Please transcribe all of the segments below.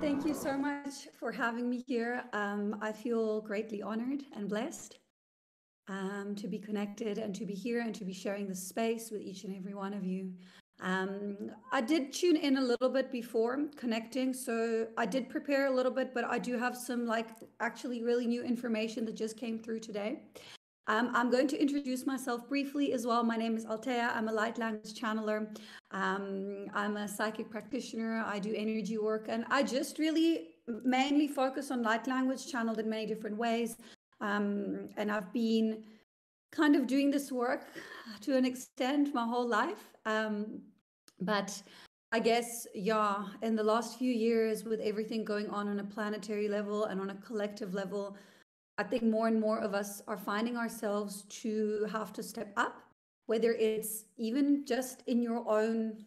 Thank you so much for having me here. I feel greatly honored and blessed to be connected and to be here and to be sharing this space with each and every one of you. I did tune in a little bit before connecting, so I did prepare a little bit, but I do have some actually really new information that just came through today. I'm going to introduce myself briefly as well. My name is Althea. I'm a light language channeler. I'm a psychic practitioner. I do energy work, and I just really mainly focus on light language channeled in many different ways. And I've been kind of doing this work to an extent my whole life. But I guess, yeah, in the last few years, with everything going on a planetary level and on a collective level, I think more and more of us are finding ourselves to have to step up, whether it's even just in your own,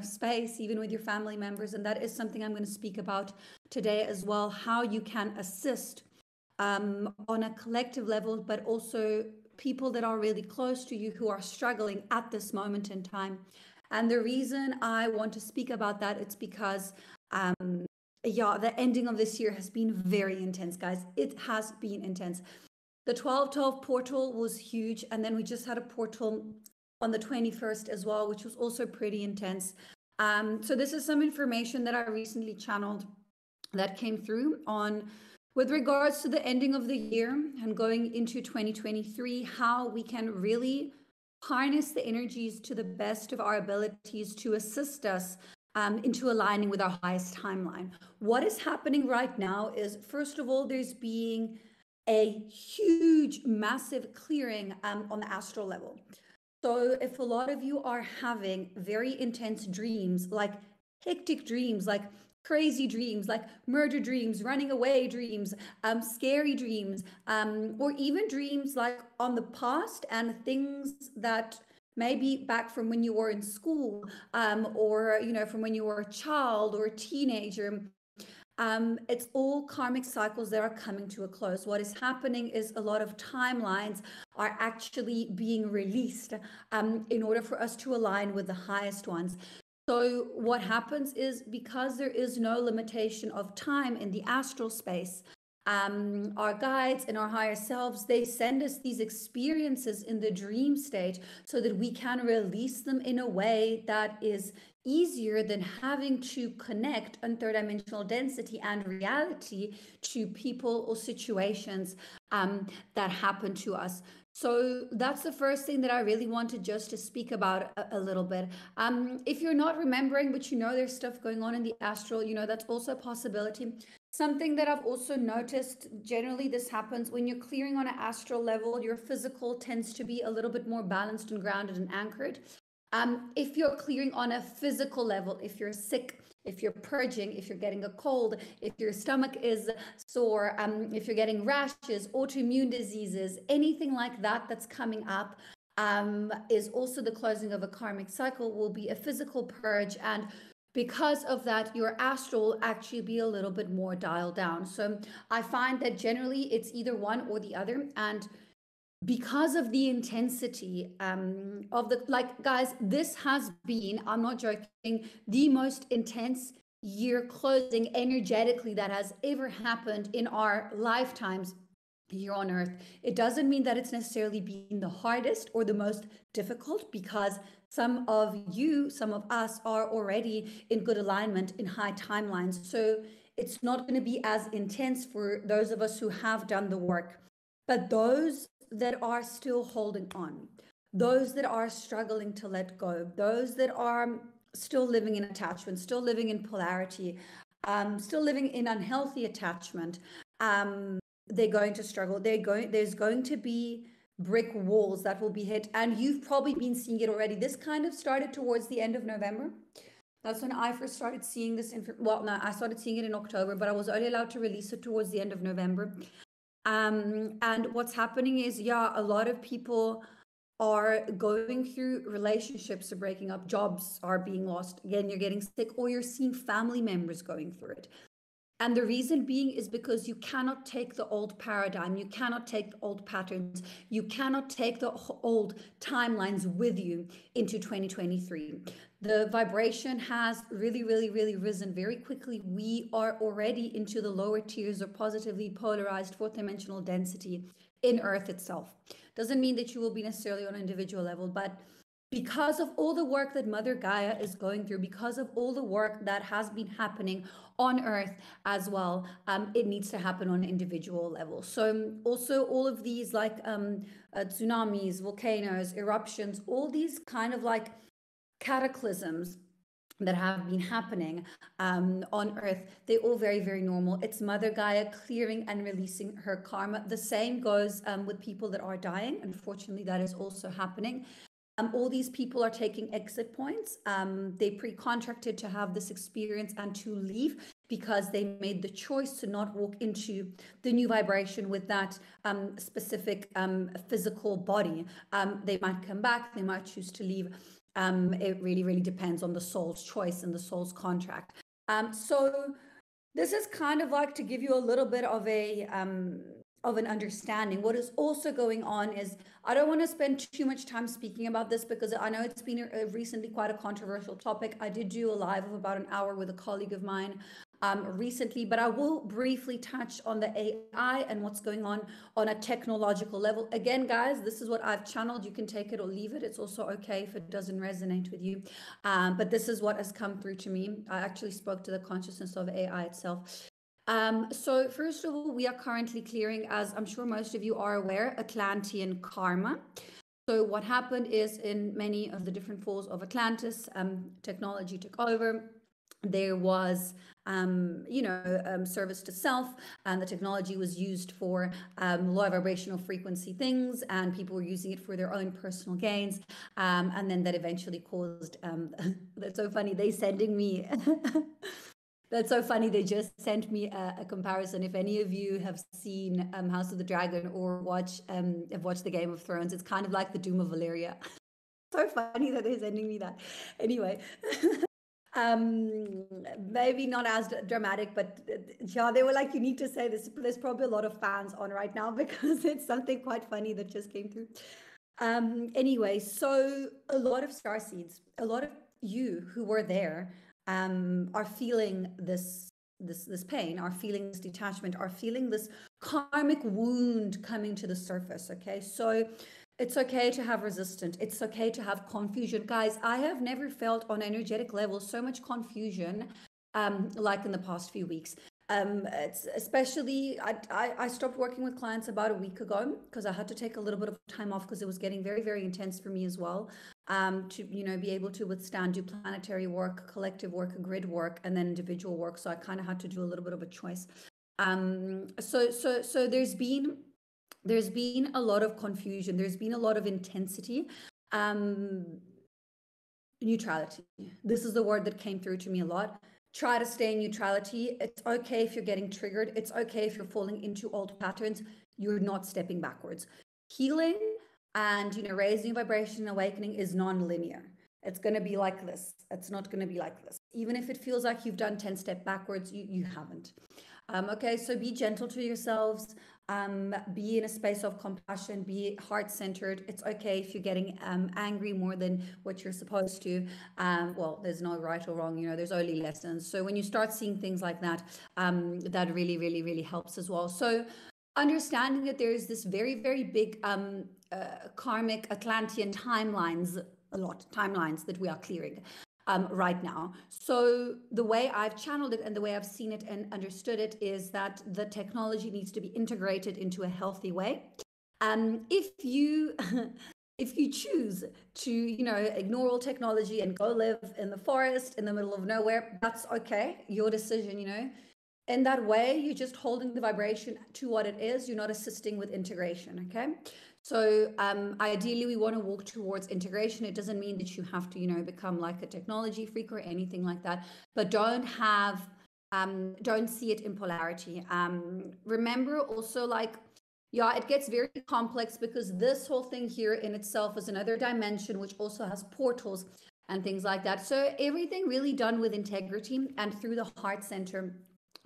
space, even with your family members. And that is something I'm going to speak about today as well, how you can assist on a collective level, but also people that are really close to you who are struggling at this moment in time. And the reason I want to speak about that, it's because the ending of this year has been very intense, guys. It has been intense. The 12/12 portal was huge, and then we just had a portal on the 21st as well, which was also pretty intense. So this is some information that I recently channeled that came through on with regards to the ending of the year and going into 2023, how we can really harness the energies to the best of our abilities to assist us into aligning with our highest timeline. What is happening right now is, first of all, there's being a huge, massive clearing on the astral level. So if a lot of you are having very intense dreams, like hectic dreams, like crazy dreams, like murder dreams, running away dreams, scary dreams, or even dreams like on the past and things that maybe back from when you were in school, or from when you were a child or a teenager. It's all karmic cycles that are coming to a close. What is happening is a lot of timelines are actually being released in order for us to align with the highest ones. So what happens is, because there is no limitation of time in the astral space, our guides and our higher selves, they send us these experiences in the dream state so that we can release them in a way that is easier than having to connect on third dimensional density and reality to people or situations that happen to us. So that's the first thing that I really wanted just to speak about a little bit. If you're not remembering, but there's stuff going on in the astral, that's also a possibility. Something that I've also noticed, generally this happens when you're clearing on an astral level, your physical tends to be a little bit more balanced and grounded and anchored. If you're clearing on a physical level, if you're sick, if you're purging, if you're getting a cold, if your stomach is sore, if you're getting rashes, autoimmune diseases, anything like that that's coming up, is also the closing of a karmic cycle, will be a physical purge. And because of that, your astral will actually be a little bit more dialed down. So I find that generally it's either one or the other. And because of the intensity of guys, this has been, I'm not joking, the most intense year closing energetically that has ever happened in our lifetimes here on Earth. It doesn't mean that it's necessarily been the hardest or the most difficult, because some of us are already in good alignment in high timelines. So it's not going to be as intense for those of us who have done the work. But those that are still holding on, those that are struggling to let go, those that are still living in attachment, still living in polarity, still living in unhealthy attachment, they're going to struggle. There's going to be brick walls that will be hit, and you've probably been seeing it already. This kind of started towards the end of November. That's when I first started seeing this. I started seeing it in October, but I was only allowed to release it towards the end of November. And what's happening is, a lot of people are going through, relationships are breaking up, jobs are being lost. Again, you're getting sick, or you're seeing family members going through it. And the reason being is because you cannot take the old paradigm, you cannot take the old patterns, you cannot take the old timelines with you into 2023. The vibration has really, really, really risen very quickly. We are already into the lower tiers of positively polarized fourth dimensional density in Earth itself. Doesn't mean that you will be necessarily on an individual level, but because of all the work that Mother Gaia is going through, because of all the work that has been happening on Earth as well, it needs to happen on an individual level. So also all of these like tsunamis, volcanoes, eruptions, all these kind of like cataclysms that have been happening on Earth, they're all very, very normal. It's Mother Gaia clearing and releasing her karma. The same goes with people that are dying. Unfortunately, that is also happening. All these people are taking exit points. They pre-contracted to have this experience and to leave because they made the choice to not walk into the new vibration with that specific physical body. They might come back, they might choose to leave. It really, really depends on the soul's choice and the soul's contract. So this is kind of like to give you a little bit of an understanding. What is also going on is, I don't want to spend too much time speaking about this because I know it's been recently quite a controversial topic. I did do a live of about an hour with a colleague of mine recently, but I will briefly touch on the AI and what's going on a technological level. Again, guys, this is what I've channeled. You can take it or leave it. It's also okay if it doesn't resonate with you. But this is what has come through to me. I actually spoke to the consciousness of AI itself. So first of all, we are currently clearing, as I'm sure most of you are aware, Atlantean karma. So what happened is, in many of the different falls of Atlantis, technology took over. There was, service to self, and the technology was used for low vibrational frequency things, and people were using it for their own personal gains. And then that eventually caused, that's so funny, they sending me... That's so funny. They just sent me a comparison. If any of you have seen House of the Dragon or have watched the Game of Thrones, it's kind of like the Doom of Valyria. So funny that they're sending me that. Anyway, maybe not as dramatic, but yeah, they were like, you need to say this. There's probably a lot of fans on right now because it's something quite funny that just came through. Anyway, so a lot of starseeds, a lot of you who were there, are feeling this pain, are feeling this detachment, are feeling this karmic wound coming to the surface. Okay, so it's okay to have resistance. It's okay to have confusion. Guys, I have never felt on energetic level so much confusion like in the past few weeks. It's especially, I stopped working with clients about a week ago because I had to take a little bit of time off because it was getting very, very intense for me as well. To be able to withstand, do planetary work, collective work, grid work, and then individual work. So I kind of had to do a little bit of a choice. So there's been a lot of confusion. There's been a lot of intensity. Neutrality. This is the word that came through to me a lot. Try to stay in neutrality. It's okay if you're getting triggered. It's okay if you're falling into old patterns. You're not stepping backwards. Healing and raising vibration and awakening is non-linear. It's going to be like this. It's not going to be like this. Even if it feels like you've done 10 steps backwards, you haven't. Okay, so be gentle to yourselves. Be in a space of compassion, be heart-centered. It's okay if you're getting angry more than what you're supposed to. Well, there's no right or wrong, there's only lessons. So when you start seeing things like that, that really, really, really helps as well. So understanding that there is this very, very big karmic Atlantean timelines that we are clearing right now. So the way I've channeled it and the way I've seen it and understood it is that the technology needs to be integrated into a healthy way. If you choose to ignore all technology and go live in the forest in the middle of nowhere, that's okay, your decision. In that way, you're just holding the vibration to what it is. You're not assisting with integration. Okay. So ideally, we want to walk towards integration. It doesn't mean that you have to, become like a technology freak or anything like that, but don't see it in polarity. Remember also, it gets very complex because this whole thing here in itself is another dimension, which also has portals and things like that. So everything really done with integrity and through the heart center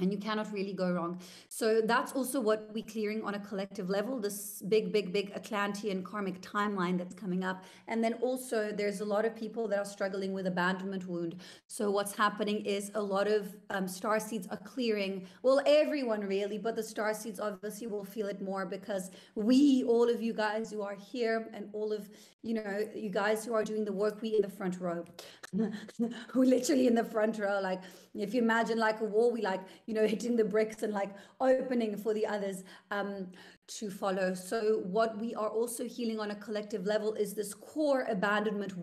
and you cannot really go wrong. So that's also what we're clearing on a collective level, this big Atlantean karmic timeline that's coming up. And then also there's a lot of people that are struggling with abandonment wound. So what's happening is a lot of star seeds are clearing, well, everyone really, but the star seeds obviously will feel it more, because all of you guys who are here, and all of you guys who are doing the work, we in the front row. We're literally in the front row. Like, if you imagine like a wall, we like hitting the bricks and like opening for the others to follow. So what we are also healing on a collective level is this core abandonment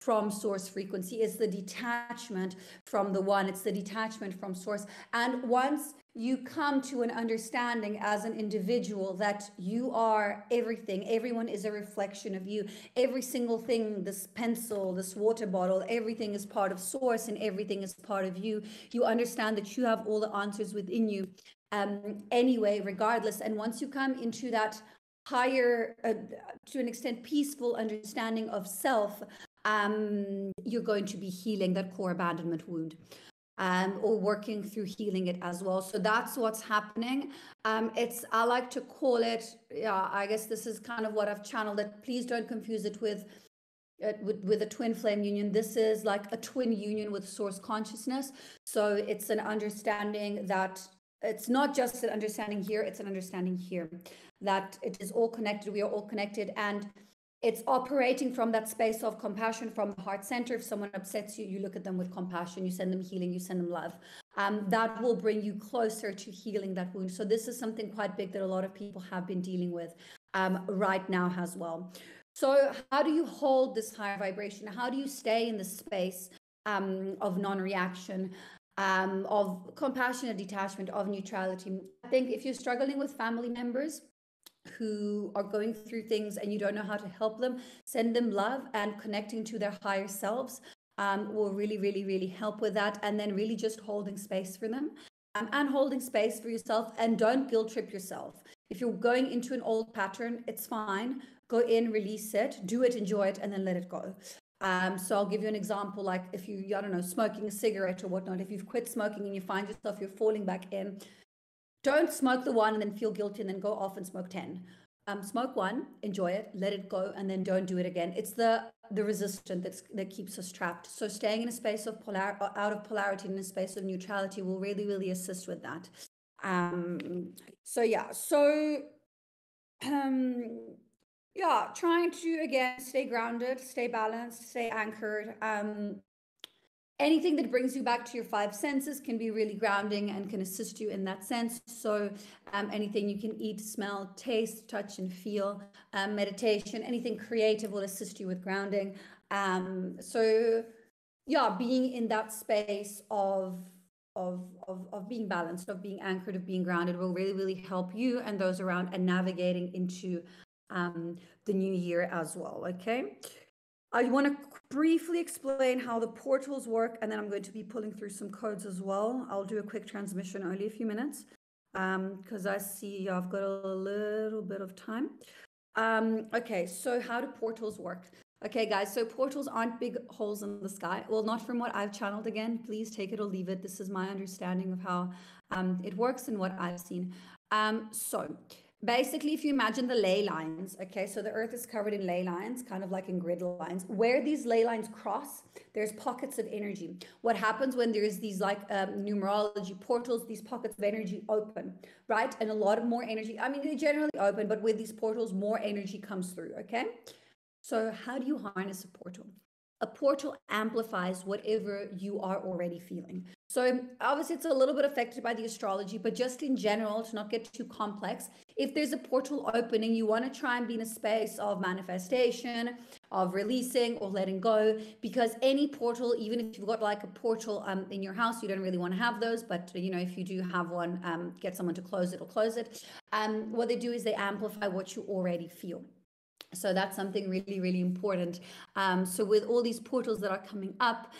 from source frequency. It's the detachment from the one, it's the detachment from source. And once you come to an understanding as an individual that you are everything, everyone is a reflection of you, every single thing, this pencil, this water bottle, everything is part of source and everything is part of you. You understand that you have all the answers within you anyway, regardless. And once you come into that higher, to an extent, peaceful understanding of self, you're going to be healing that core abandonment wound, or working through healing it as well. So that's what's happening. I like to call it, I guess this is kind of what I've channeled it. Please don't confuse it with a twin flame union. This is like a twin union with source consciousness. So it's an understanding that it's not just an understanding here, it's an understanding here, that it is all connected. We are all connected, and it's operating from that space of compassion from the heart center. If someone upsets you, you look at them with compassion, you send them healing, you send them love. That will bring you closer to healing that wound. So this is something quite big that a lot of people have been dealing with right now as well. So how do you hold this higher vibration? How do you stay in the space of non-reaction, of compassionate detachment, of neutrality? I think if you're struggling with family members who are going through things and you don't know how to help them, send them love, and connecting to their higher selves will really help with that. And then really just holding space for them, and holding space for yourself, and don't guilt trip yourself. If you're going into an old pattern, it's fine. Go in, release it, do it, enjoy it, and then let it go. So I'll give you an example. Like if you, I don't know, smoking a cigarette or whatnot, if you've quit smoking and you find yourself, you're falling back in, don't smoke the one and then feel guilty and then go off and smoke 10. Smoke one, enjoy it, let it go, and then don't do it again. It's the resistance that keeps us trapped. So staying in a space of out of polarity, in a space of neutrality, will really assist with that. Trying to, again, stay grounded, stay balanced, stay anchored. Anything that brings you back to your five senses can be really grounding and can assist you in that sense. So anything you can eat, smell, taste, touch, and feel, meditation, anything creative will assist you with grounding. Being in that space of being balanced, of being anchored, of being grounded will really help you and those around, and navigating into the new year as well. Okay. I want to briefly explain how the portals work, and then I'm going to be pulling through some codes as well. I'll do a quick transmission, only a few minutes, because I see I've got a little bit of time. Okay, so how do portals work? Okay, guys, so portals aren't big holes in the sky. Well, not from what I've channeled. Again, please take it or leave it. This is my understanding of how it works and what I've seen. So basically, if you imagine the ley lines, okay, so the earth is covered in ley lines, kind of like in grid lines. Where these ley lines cross, there's pockets of energy. What happens when there's these like numerology portals, these pockets of energy open, right? And a lot of more energy, I mean, they generally open, but with these portals, more energy comes through, okay? So how do you harness a portal? A portal amplifies whatever you are already feeling. So obviously it's a little bit affected by the astrology, but just in general, to not get too complex, if there's a portal opening, you want to try and be in a space of manifestation, of releasing or letting go, because any portal, even if you've got like a portal in your house, you don't really want to have those, but if you do have one, get someone to close it or close it. What they do is they amplify what you already feel. So that's something really important. So with all these portals that are coming up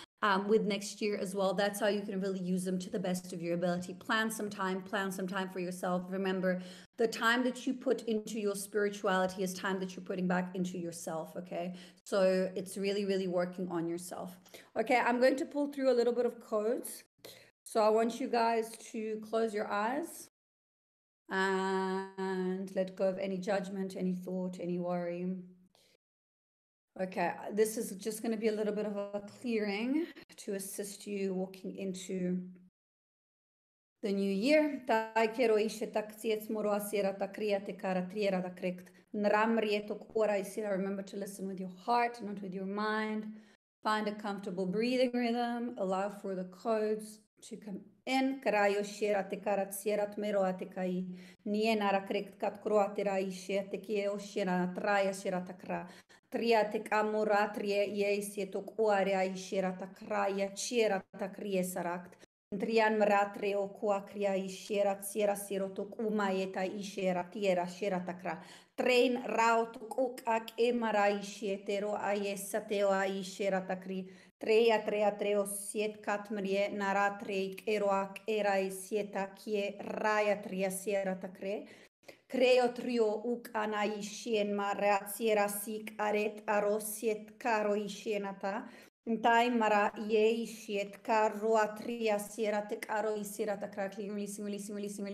with next year as well, that's how you can really use them to the best of your ability. Plan some time for yourself. Remember, the time that you put into your spirituality is time that you're putting back into yourself, okay? So it's really working on yourself. Okay, I'm going to pull through a little bit of codes. So I want you guys to close your eyes and let go of any judgment, any thought, any worry. Okay, this is just going to be a little bit of a clearing to assist you walking into the new year. Remember to listen with your heart, not with your mind. Find a comfortable breathing rhythm. Allow for the codes to come in. Karayo shirate karat meroate kai. Nienara krekt kat kroatira ishete kio shira traya shiratakra. Triatek amoratrie ye sietok oarea ishiratakra chiratakrie sarakt. Trian mratre o quacria ishera siera sirotok umaeta ishera tiera shera takra. Train raut kukak emara ishetero ayesateo aishera takri. Trea treo siet katmrie naratreik eroak era sieta kie raya tria siera takre. Creo trio uk anaishien maratsiera sik aret arosiet karo ishienata. Tai mara ye ishiet karo atria siera te karo isiera ta crackling, releasing. Releasing, letting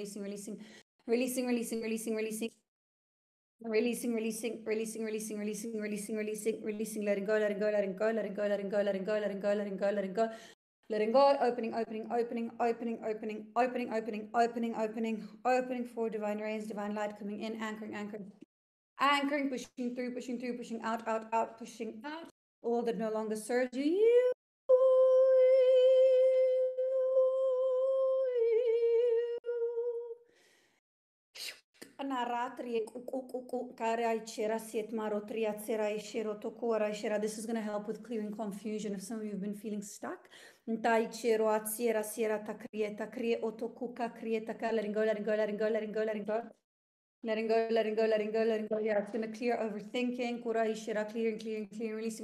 go. Letting go, opening for divine rays, divine light coming in, anchoring, pushing out, pushing out, all that no longer serves you. This is going to help with clearing confusion if some of you have been feeling stuck. Letting go. Yeah, it's going to clear overthinking. Clearing,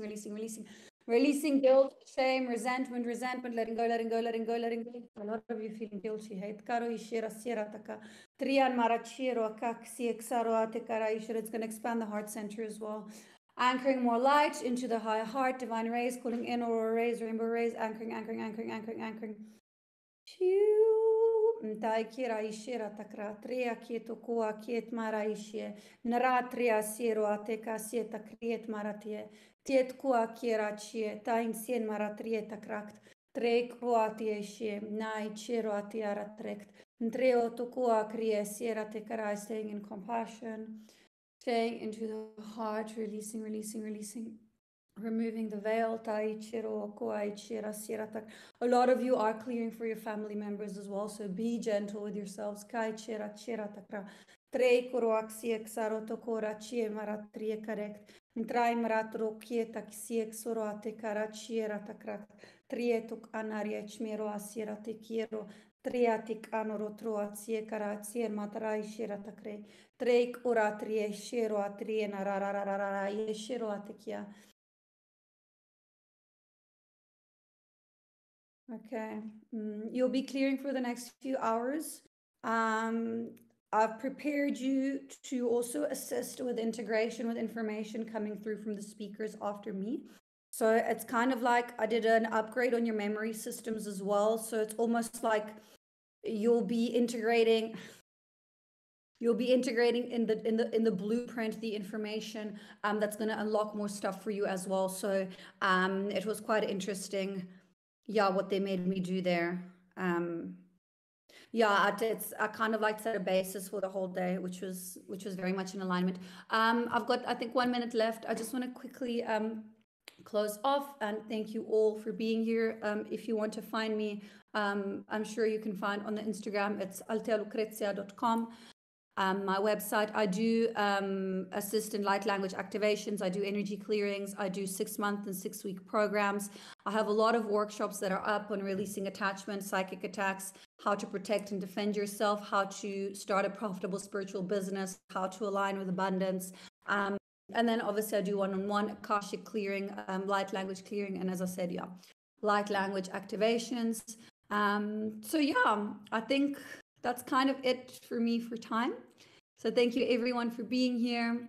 releasing. Releasing guilt, shame, resentment, letting go. A lot of you feeling guilty. It's going to expand the heart center as well. Anchoring more light into the high heart, divine rays, calling in aurora rays, rainbow rays, anchoring. Taikira ishira takra tria kieto kua kiet maraishie naratria siero ateka sieta kriet maratie tiet kua kiera chie tain sien maratrie takrakt tre kroatie shie nai chiro atiara trekt treo to kua krie siera tekara, staying in compassion, staying into the heart, releasing. Removing the veil. A lot of you are clearing for your family members as well, so be gentle with yourselves. Triatic anorotroa tsiekara tsien matarai shiratakre. Treik oratrie shiro atriena rarararara yeshiro atekia. Okay, you'll be clearing for the next few hours. I've prepared you to also assist with integration with information coming through from the speakers after me. So it's kind of like I did an upgrade on your memory systems as well. So it's almost like you'll be integrating in the blueprint the information that's going to unlock more stuff for you as well. So it was quite interesting. Yeah, what they made me do there. Yeah, it's I kind of like set a basis for the whole day, which was very much in alignment. I've got, I think, 1 minute left. I just want to quickly close off and thank you all for being here. If you want to find me, I'm sure you can find on the Instagram. It's althealucrezia.com. My website, I do assist in light language activations. I do energy clearings. I do 6-month and 6-week programs. I have a lot of workshops that are up on releasing attachment, psychic attacks, how to protect and defend yourself, how to start a profitable spiritual business, how to align with abundance. And then obviously I do one-on-one Akashic clearing, light language clearing. And as I said, yeah, light language activations. So yeah, I think that's kind of it for me for time. So thank you everyone for being here.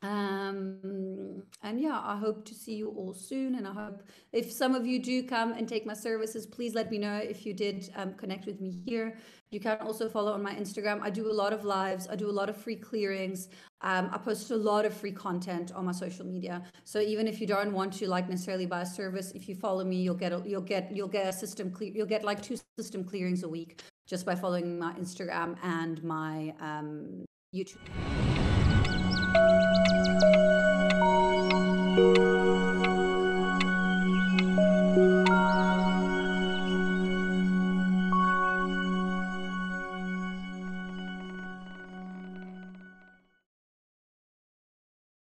And yeah, I hope to see you all soon. And I hope if some of you do come and take my services, please let me know if you did connect with me here. You can also follow on my Instagram. I do a lot of lives. I do a lot of free clearings. I post a lot of free content on my social media. So even if you don't want to like necessarily buy a service, if you follow me, you'll get a system clear. You'll get like 2 system clearings a week just by following my Instagram and my YouTube.